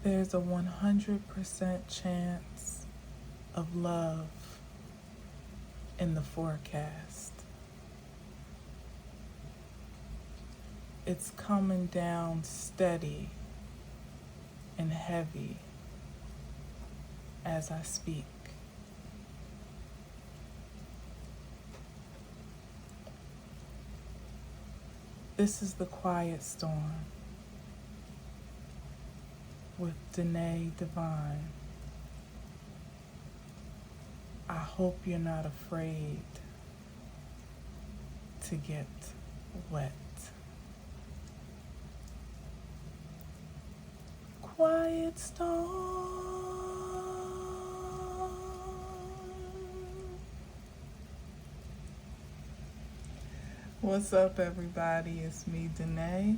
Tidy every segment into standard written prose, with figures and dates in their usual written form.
There's a 100% chance of love in the forecast. It's coming down steady and heavy as I speak. This is the Quiet Storm with DaneeDivine. I hope you're not afraid to get wet. Quiet storm. What's up, everybody? It's me, Danae,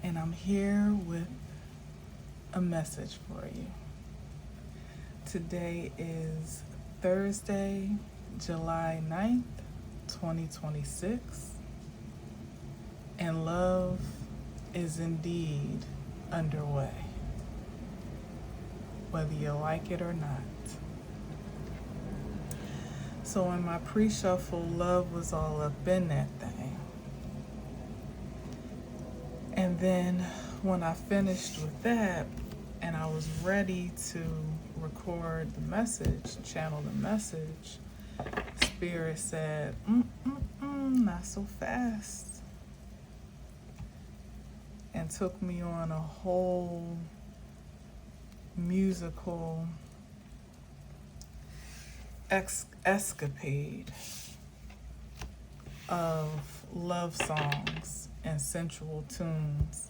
and I'm here with a message for you. Today is Thursday, July 9th, 2026, and love is indeed underway, whether you like it or not. So in my pre-shuffle, love was all up in that thing. And then when I finished with that and I was ready to record the message, channel the message, Spirit said, not so fast. And took me on a whole musical escapade of love songs and sensual tunes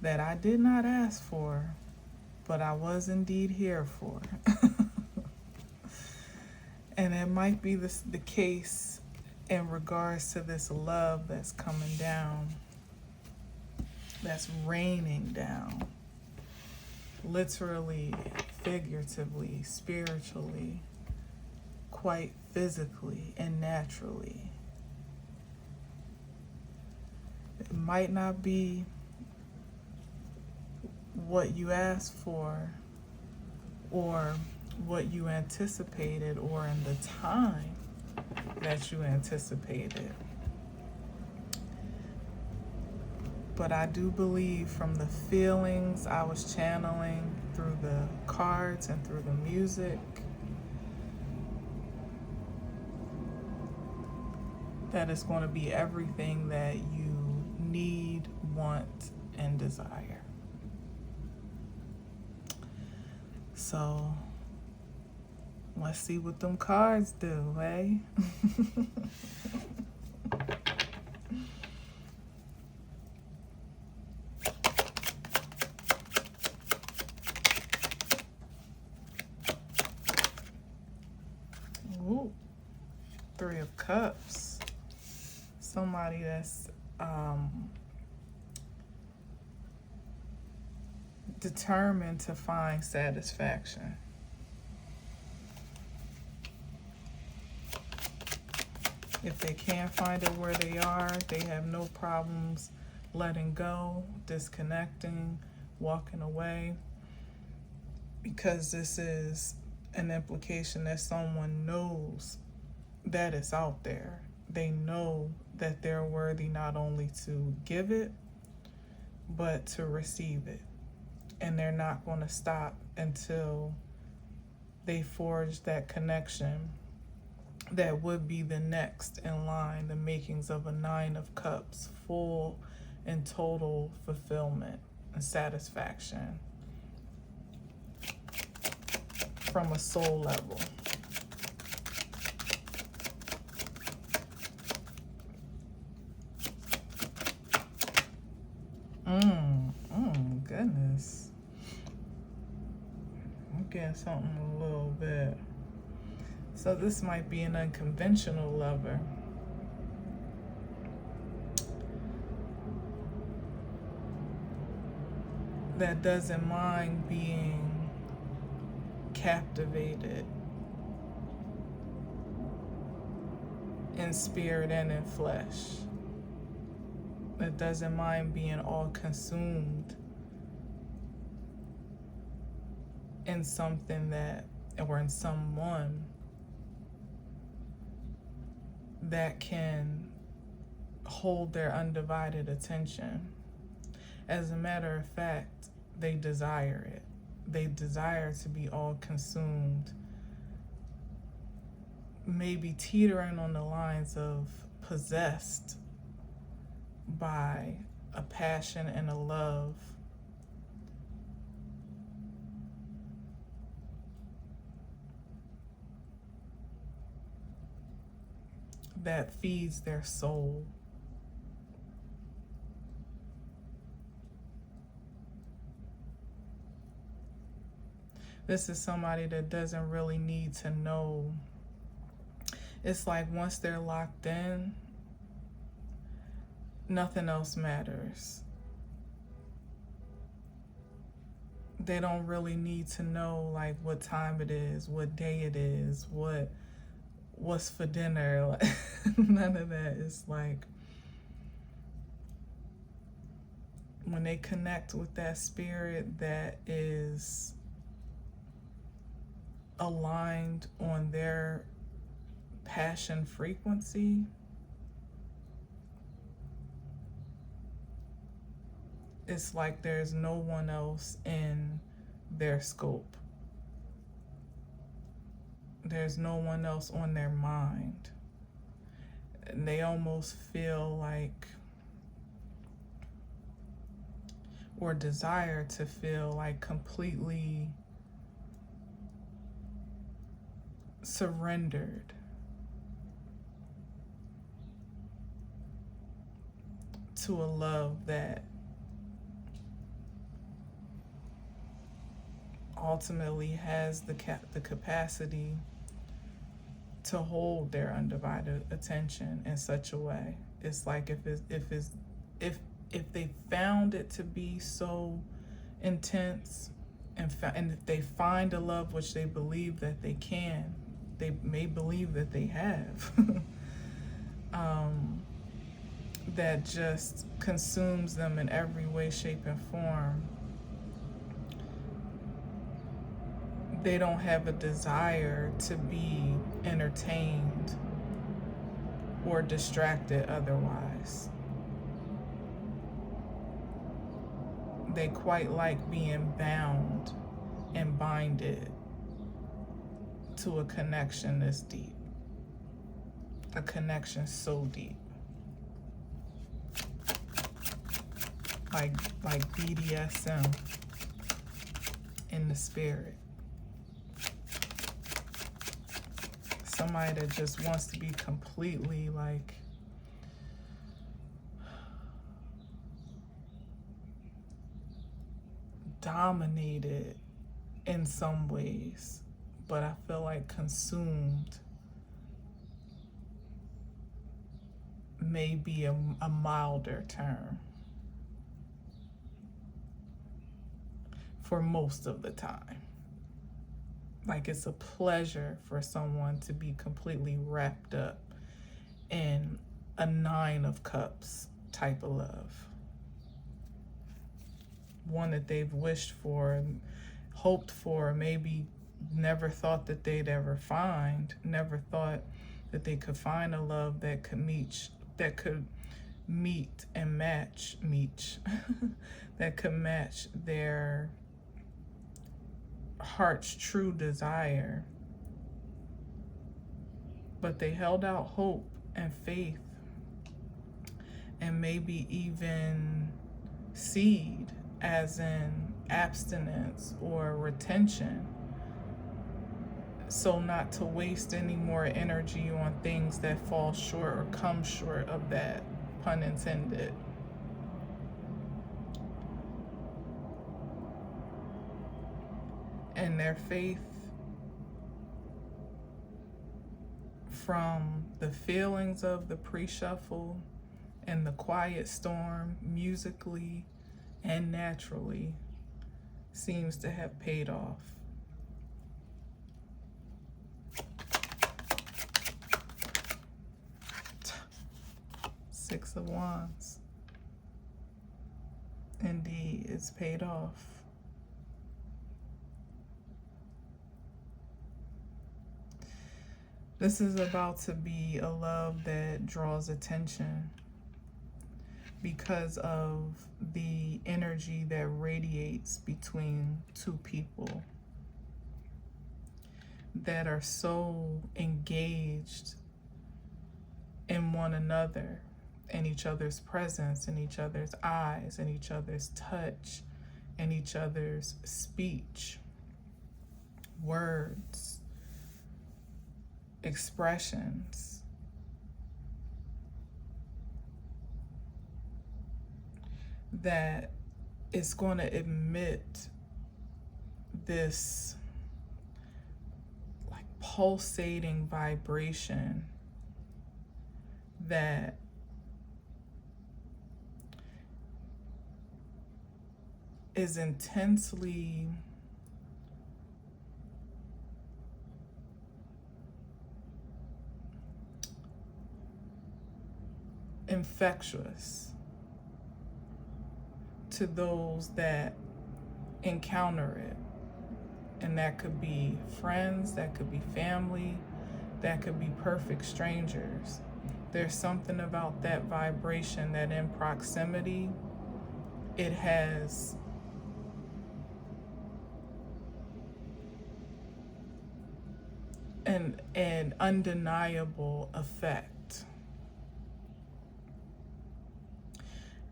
that I did not ask for, but I was indeed here for. And it might be the case in regards to this love that's coming down, that's raining down, literally, figuratively, spiritually, quite physically and naturally. It might not be what you asked for or what you anticipated or in the time that you anticipated. But I do believe from the feelings I was channeling through the cards and through the music, that it's going to be everything that you need, want, and desire. So let's see what them cards do, eh? Ooh, 3 of Cups. Somebody that's determined to find satisfaction. If they can't find it where they are, they have no problems letting go, disconnecting, walking away, because this is an implication that someone knows that it's out there. They know that they're worthy not only to give it, but to receive it. And they're not going to stop until they forge that connection that would be the next in line, the makings of a 9 of Cups, full and total fulfillment and satisfaction from a soul level. Goodness. I'm getting something a little bit. So this might be an unconventional lover. That doesn't mind being captivated in spirit and in flesh. That doesn't mind being all consumed in something that, or in someone that can hold their undivided attention. As a matter of fact, they desire it. They desire to be all consumed, maybe teetering on the lines of possessed by a passion and a love that feeds their soul. This is somebody that doesn't really need to know. It's like once they're locked in, nothing else matters. They don't really need to know like what time it is, what day it is, what's for dinner. None of that. It's like when they connect with that spirit that is aligned on their passion frequency, it's like there's no one else in their scope. There's no one else on their mind. And they almost feel like, or desire to feel like, completely surrendered to a love that ultimately has the capacity to hold their undivided attention in such a way. It's like if they found it to be so intense, and if they find a love which they believe that they can, they may believe that they have, that just consumes them in every way, shape, and form, they don't have a desire to be entertained or distracted otherwise. They quite like being bound and binded to a connection this deep, a connection so deep, like BDSM in the spirit. Somebody that just wants to be completely like dominated in some ways, but I feel like consumed may be a milder term for most of the time. Like it's a pleasure for someone to be completely wrapped up in a 9 of Cups type of love. One that they've wished for, hoped for, maybe never thought that they'd ever find, never thought that they could find a love that could meet and match that could match their heart's true desire. But they held out hope and faith and maybe even seed, as in abstinence or retention, so not to waste any more energy on things that fall short or come short of that, pun intended. And their faith from the feelings of the pre-shuffle and the quiet storm, musically and naturally, seems to have paid off. Six of Wands. Indeed, it's paid off. This is about to be a love that draws attention because of the energy that radiates between two people that are so engaged in one another, in each other's presence, in each other's eyes, in each other's touch, in each other's speech, words, expressions. That it's going to emit this like pulsating vibration that is intensely infectious to those that encounter it. And that could be friends, that could be family, that could be perfect strangers. There's something about that vibration that in proximity, it has an undeniable effect.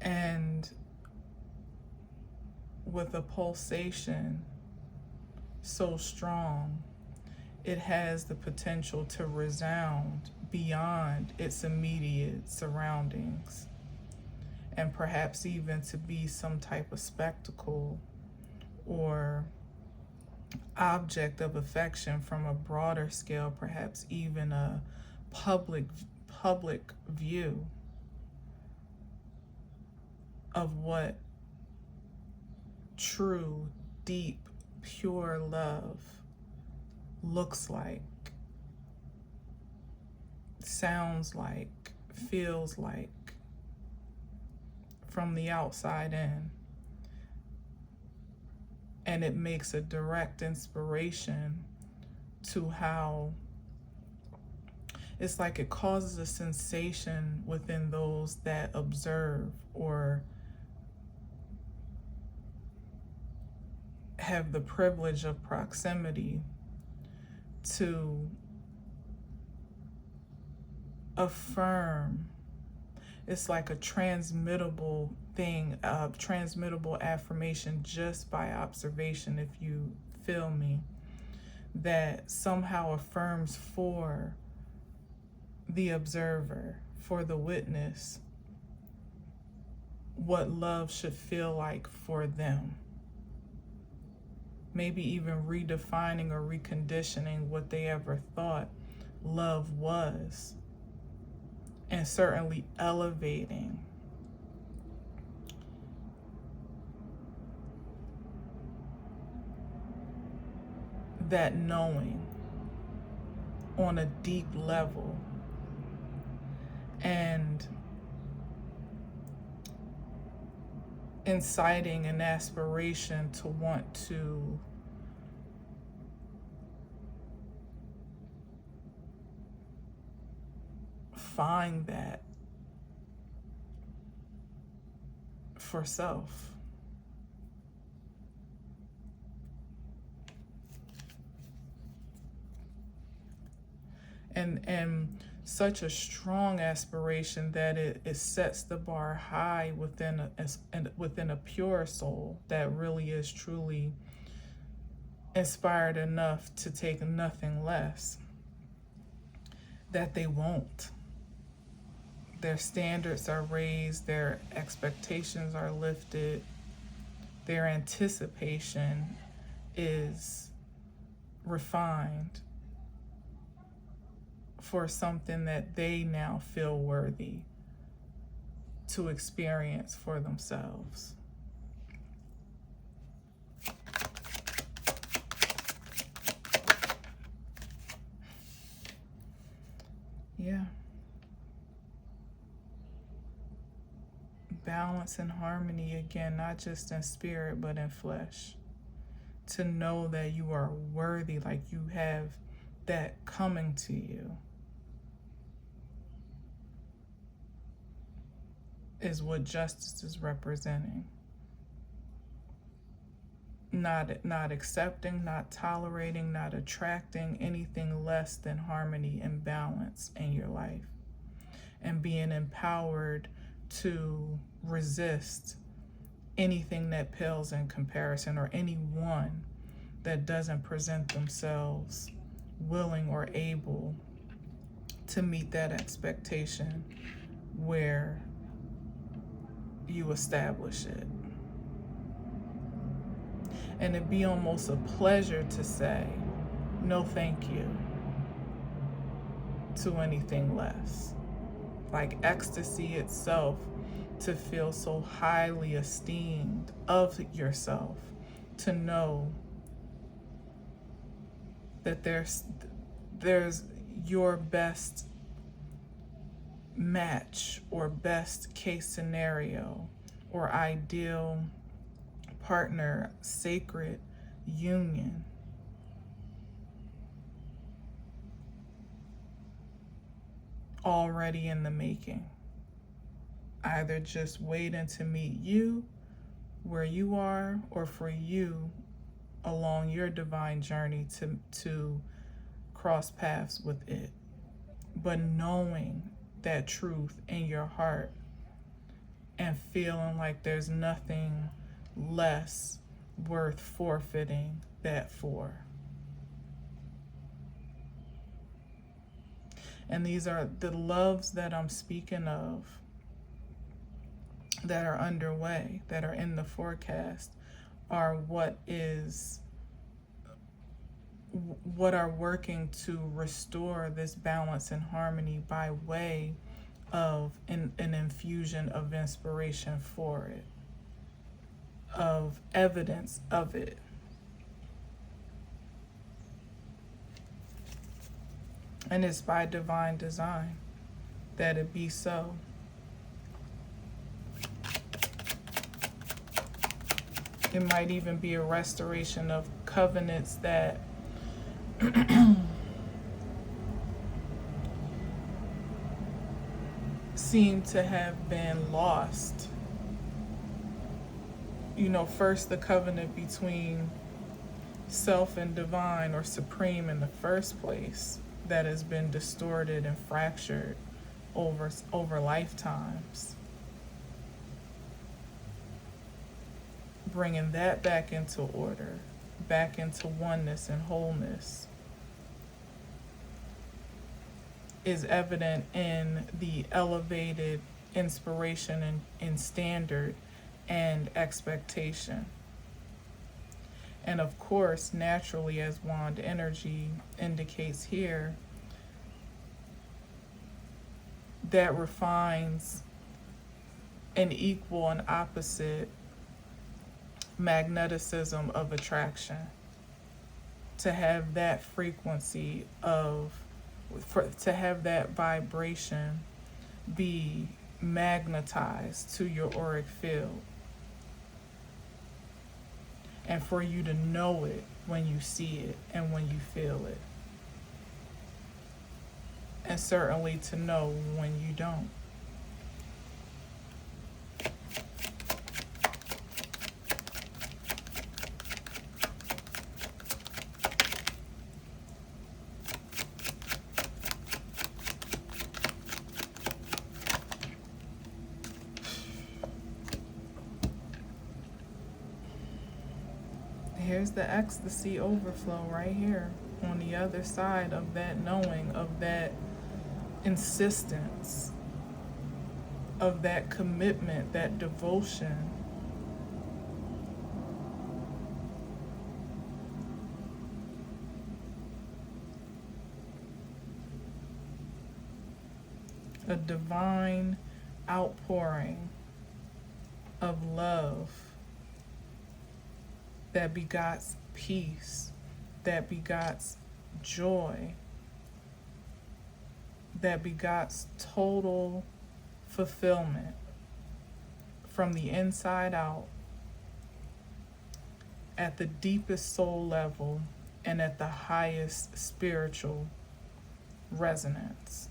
And with a pulsation so strong, it has the potential to resound beyond its immediate surroundings, and perhaps even to be some type of spectacle or object of affection from a broader scale, perhaps even a public view of what true, deep, pure love looks like, sounds like, feels like from the outside in. And it makes a direct inspiration to how it's like it causes a sensation within those that observe or have the privilege of proximity to affirm. It's like a transmittable thing, a transmittable affirmation just by observation, if you feel me, that somehow affirms for the observer, for the witness, what love should feel like for them. Maybe even redefining or reconditioning what they ever thought love was, and certainly elevating that knowing on a deep level, and inciting an aspiration to want to find that for self. And such a strong aspiration that it sets the bar high within a pure soul that really is truly inspired enough to take nothing less, that they won't. Their standards are raised, their expectations are lifted, their anticipation is refined for something that they now feel worthy to experience for themselves. Yeah. Balance and harmony again, not just in spirit, but in flesh. To know that you are worthy, like you have that coming to you is what justice is representing. Not accepting, not tolerating, not attracting anything less than harmony and balance in your life, and being empowered to resist anything that pales in comparison, or anyone that doesn't present themselves willing or able to meet that expectation where you establish it. And it'd be almost a pleasure to say no thank you to anything less. Like ecstasy itself, to feel so highly esteemed of yourself, to know that there's your best match or best case scenario or ideal partner, sacred union already in the making. Either just waiting to meet you where you are, or for you along your divine journey to cross paths with it. But knowing that truth in your heart and feeling like there's nothing less worth forfeiting that for. And these are the loves that I'm speaking of, that are underway, that are in the forecast, are what are working to restore this balance and harmony by way of an infusion of inspiration for it, of evidence of it. And it's by divine design that it be so. It might even be a restoration of covenants that seem to have been lost. You know, first the covenant between self and divine, or supreme in the first place, that has been distorted and fractured over lifetimes. Bringing that back into order, back into oneness and wholeness, is evident in the elevated inspiration and standard and expectation. And of course, naturally, as wand energy indicates here, that refines an equal and opposite magneticism of attraction, to have that frequency to have that vibration be magnetized to your auric field, and for you to know it when you see it and when you feel it, and certainly to know when you don't. Here's the ecstasy overflow right here on the other side of that knowing, of that insistence, of that commitment, that devotion. A divine outpouring of love that begots peace, that begots joy, that begots total fulfillment from the inside out, at the deepest soul level and at the highest spiritual resonance.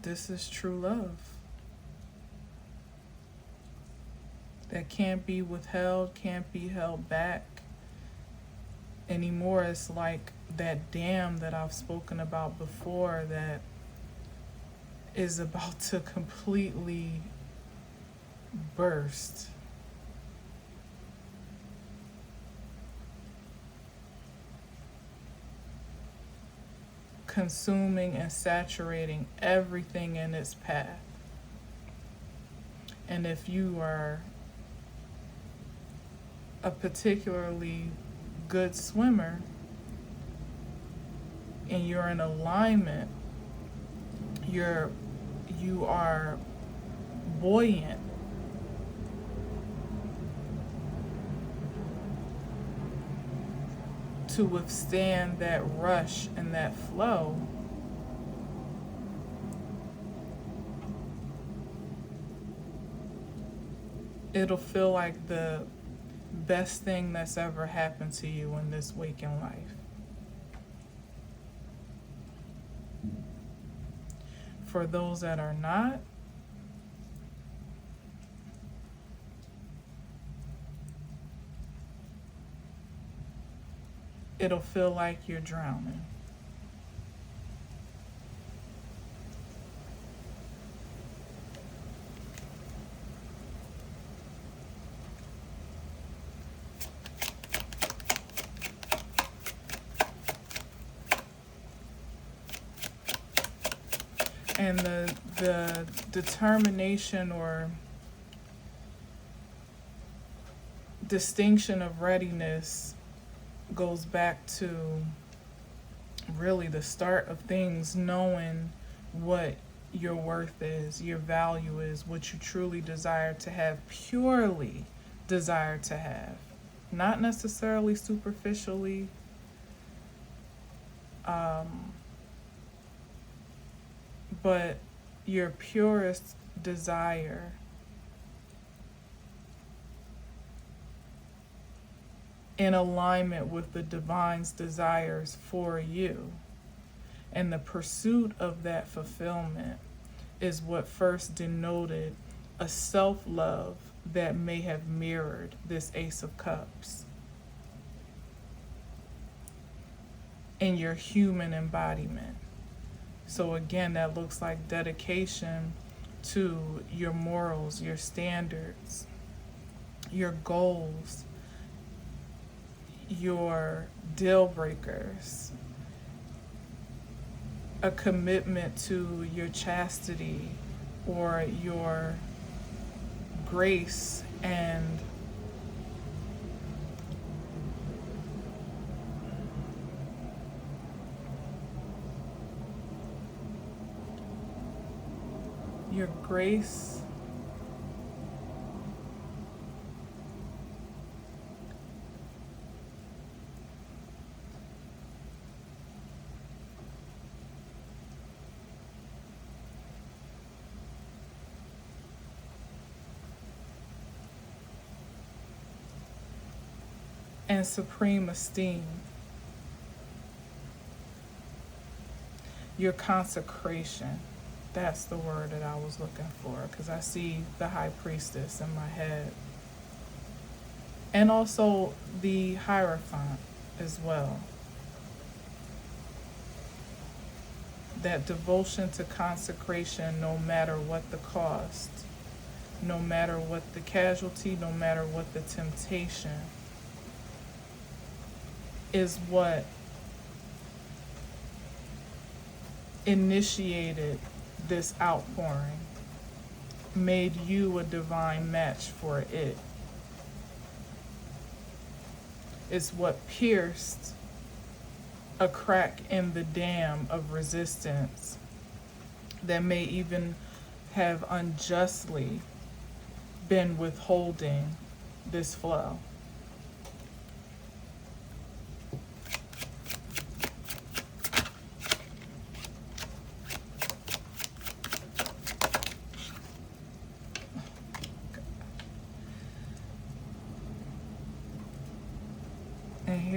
This is true love that can't be withheld, can't be held back anymore. It's like that dam that I've spoken about before that is about to completely burst. Consuming and saturating everything in its path. And if you are a particularly good swimmer and you're in alignment, you are buoyant. To withstand that rush and that flow. It'll feel like the best thing that's ever happened to you in this waking life. For those that are not, it'll feel like you're drowning. And the determination or distinction of readiness goes back to really the start of things, knowing what your worth is, your value is, what you truly desire to have, purely desire to have, not necessarily superficially, but your purest desire. In alignment with the divine's desires for you. And the pursuit of that fulfillment is what first denoted a self-love that may have mirrored this Ace of Cups in your human embodiment. So again, that looks like dedication to your morals, your standards, your goals, your deal breakers, a commitment to your chastity or your grace and your grace and supreme esteem, your consecration. That's the word that I was looking for, because I see the high priestess in my head. And also the Hierophant as well. That devotion to consecration, no matter what the cost, no matter what the casualty, no matter what the temptation, is what initiated this outpouring, made you a divine match for it. It's what pierced a crack in the dam of resistance that may even have unjustly been withholding this flow.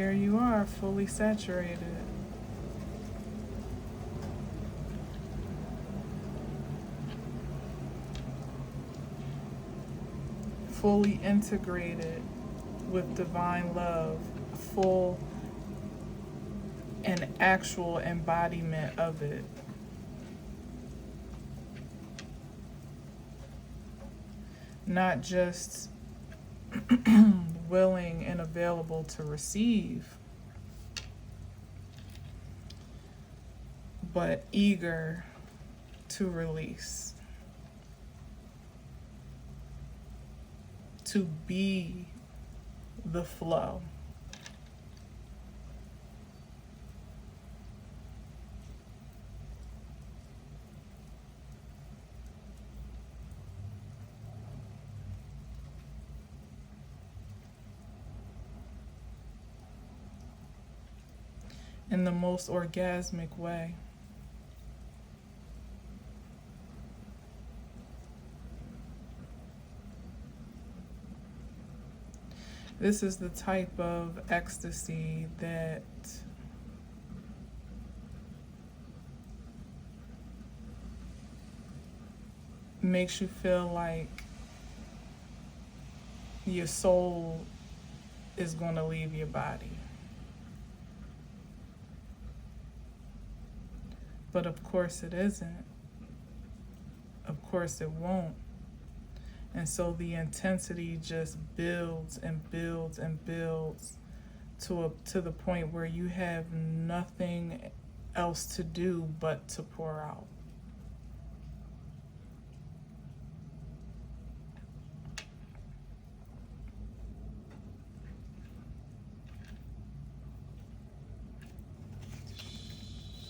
here you are, fully saturated. Fully integrated with divine love, full and actual embodiment of it. Not just willing and available to receive, but eager to release, to be the flow. In the most orgasmic way. This is the type of ecstasy that makes you feel like your soul is going to leave your body. But of course it isn't. Of course it won't. And so the intensity just builds and builds and builds to the point where you have nothing else to do but to pour out.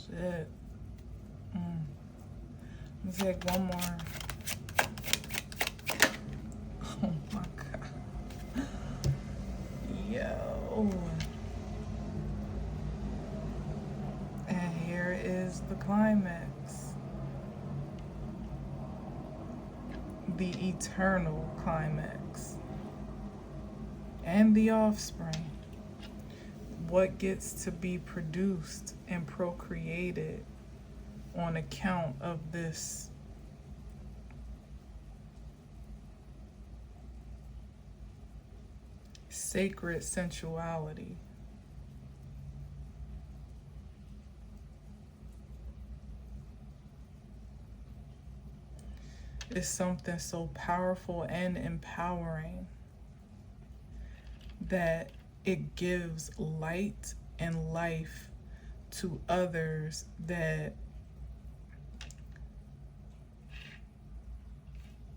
Shit. Let's take one more. Oh my God. Yo. And here is the climax. The eternal climax. And the offspring. What gets to be produced and procreated on account of this sacred sensuality. Is something so powerful and empowering that it gives light and life to others that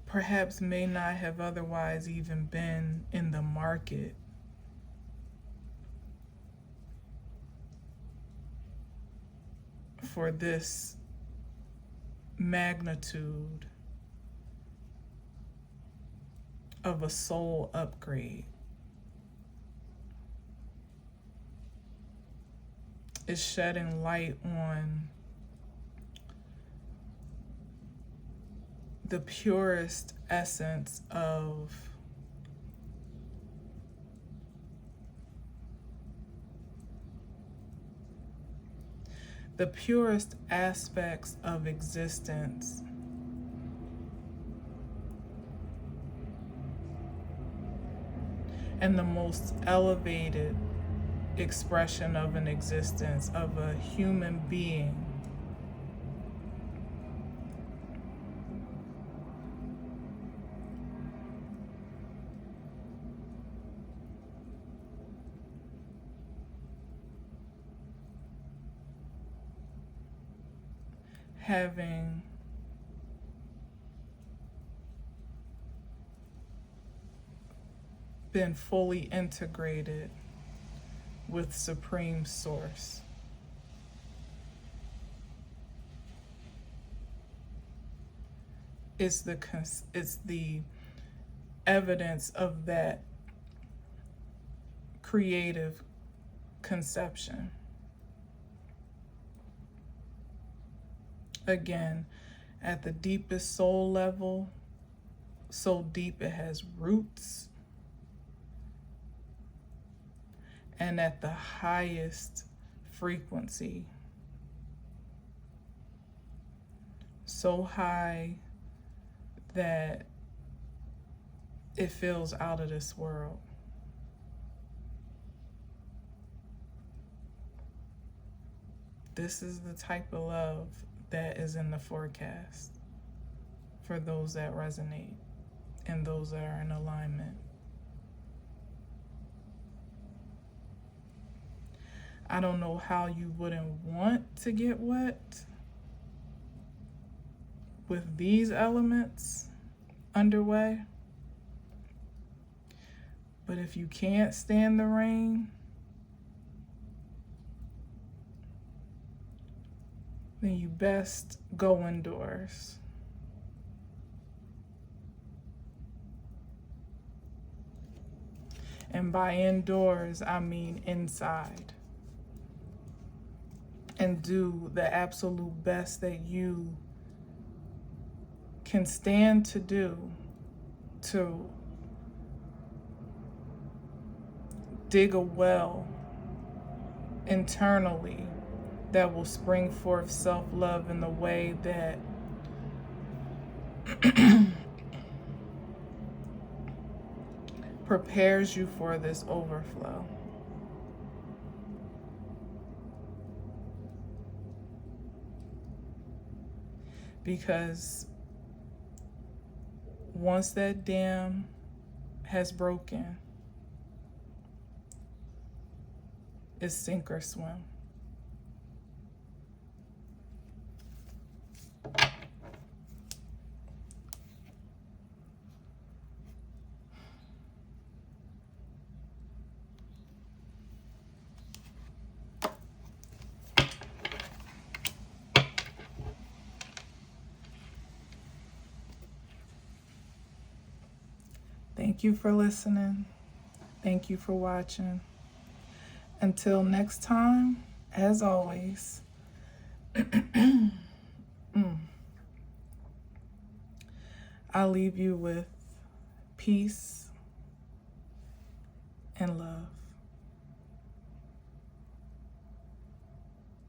perhaps may not have otherwise even been in the market. For this magnitude of a soul upgrade. It's shedding light on the purest essence of the purest aspects of existence. And the most elevated expression of an existence of a human being. Having been fully integrated with Supreme Source. It's the evidence of that creative conception. Again, at the deepest soul level, so deep it has roots. and at the highest frequency. So high that it feels out of this world. This is the type of love that is in the forecast for those that resonate and those that are in alignment. I don't know how you wouldn't want to get wet with these elements underway. But if you can't stand the rain, then you best go indoors. And by indoors, I mean inside. And do the absolute best that you can stand to do to dig a well internally that will spring forth self-love in the way that prepares you for this overflow. Because once that dam has broken, it's sink or swim. Thank you for listening. Thank you for watching. Until next time, as always, I'll leave you with peace and love.